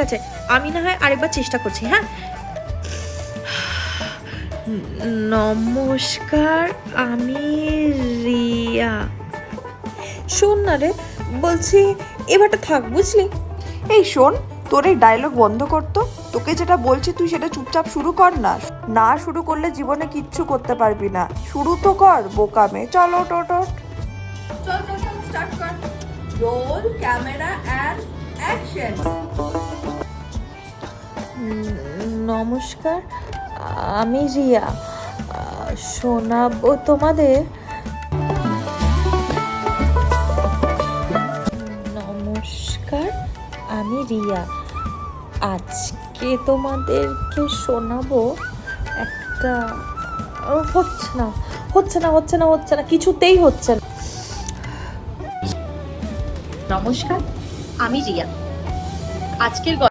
আছে, আমি না হয় আরেকবার চেষ্টা করছি। হ্যাঁ, নমস্কার, আমি রিয়া। শোন না রে, বলছি এবারটা থাক, বুঝলি? এই শোন, তোর এই ডায়লগ বন্ধ করতো। তোকে যেটা বলছি তুই সেটা চুপচাপ শুরু কর না। না শুরু করলে জীবনে কিচ্ছু করতে পারবি না। শুরু তো কর বোকামে। চলো টোটো, চল চল চল, স্টার্ট কর। Roll camera and action. নমস্কার, আমি রিয়া। শোনাবো তোমাদের। নমস্কার, আমি রিয়া। আজকে তোমাদেরকে শোনাবো একটা, হচ্ছে না, কিছুতেই হচ্ছে না। নমস্কার, আমি রিয়া। আজকের